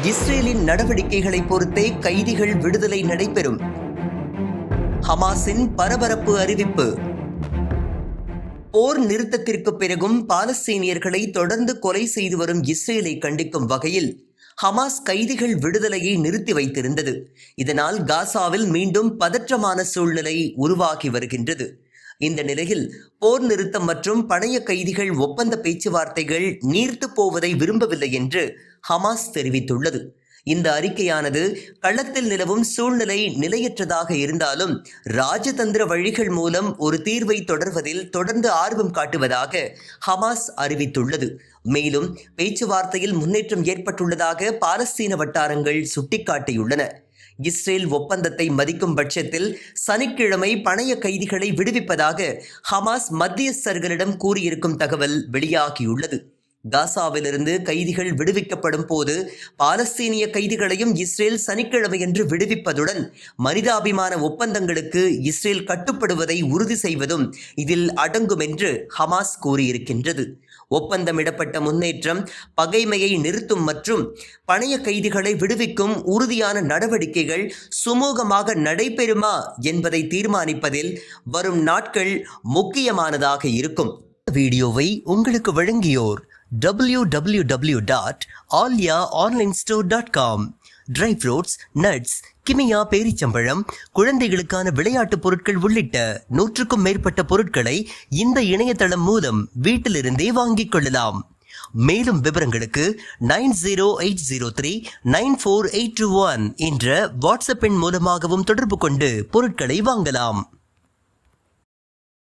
இஸ்ரேலின் நடவடிக்கைகளை பொறுத்தே கைதிகள் விடுதலை நடைபெறும். ஹமாஸின் பரபரப்பு அறிவிப்பு. போர் நிறுத்தத்திற்கு பிறகும் பாலஸ்தீனியர்களை தொடர்ந்து கொலை செய்து வரும் இஸ்ரேலை கண்டிக்கும் வகையில் ஹமாஸ் கைதிகள் விடுதலையை நிறுத்தி வைத்திருந்தது. இதனால் காசாவில் மீண்டும் பதற்றமான சூழ்நிலை உருவாகி வருகின்றது. இந்த நிலையில் போர் நிறுத்தம் மற்றும் பணைய கைதிகள் ஒப்பந்த பேச்சுவார்த்தைகள் நீர்த்து போவதை விரும்பவில்லை என்று ஹமாஸ் தெரிவித்துள்ளது. இந்த அறிக்கையானது களத்தில் நிலவும் சூழ்நிலை நிலையற்றதாக இருந்தாலும் ராஜதந்திர வழிகள் மூலம் ஒரு தீர்வை தொடர்வதில் தொடர்ந்து ஆர்வம் காட்டுவதாக ஹமாஸ் அறிவித்துள்ளது. மேலும் பேச்சுவார்த்தையில் முன்னேற்றம் ஏற்பட்டுள்ளதாக பாலஸ்தீன வட்டாரங்கள் சுட்டிக்காட்டியுள்ளன. இஸ்ரேல் ஒப்பந்தத்தை மதிக்கும் பட்சத்தில் சனிக்கிழமை பணைய கைதிகளை விடுவிப்பதாக ஹமாஸ் மத்தியஸ்தர்களிடம் கூறியிருக்கும் தகவல் வெளியாகியுள்ளது. காசாவிலிருந்து கைதிகள் விடுவிக்கப்படும் போது பாலஸ்தீனிய கைதிகளையும் இஸ்ரேல் சனிக்கிழமையன்று விடுவிப்பதுடன் மனிதாபிமான ஒப்பந்தங்களுக்கு இஸ்ரேல் கட்டுப்படுவதை உறுதி செய்வதும் இதில் அடங்கும் என்று ஹமாஸ் கூறியிருக்கின்றது. ஒப்பந்தமிடப்பட்ட முன்னேற்றம் பகைமையை நிறுத்தும் மற்றும் பணைய கைதிகளை விடுவிக்கும் உறுதியான நடவடிக்கைகள் சுமூகமாக நடைபெறுமா என்பதை தீர்மானிப்பதில் வரும் நாட்கள் முக்கியமானதாக இருக்கும். வீடியோவை உங்களுக்கு வழங்கியோர் www.alyaonlinestore.com. ட்ரை ஃப்ரூட்ஸ், நட்ஸ், கிமியா பேரிச்சம்பழம், குழந்தைகளுக்கான விளையாட்டு பொருட்கள் உள்ளிட்ட 100க்கும் மேற்பட்ட பொருட்களை இந்த இணையதளம் மூலம் வீட்டிலிருந்தே வாங்கிக் கொள்ளலாம். மேலும் விவரங்களுக்கு 9080394821 என்ற வாட்ஸ்அப் எண் மூலமாகவும் தொடர்பு கொண்டு பொருட்களை வாங்கலாம்.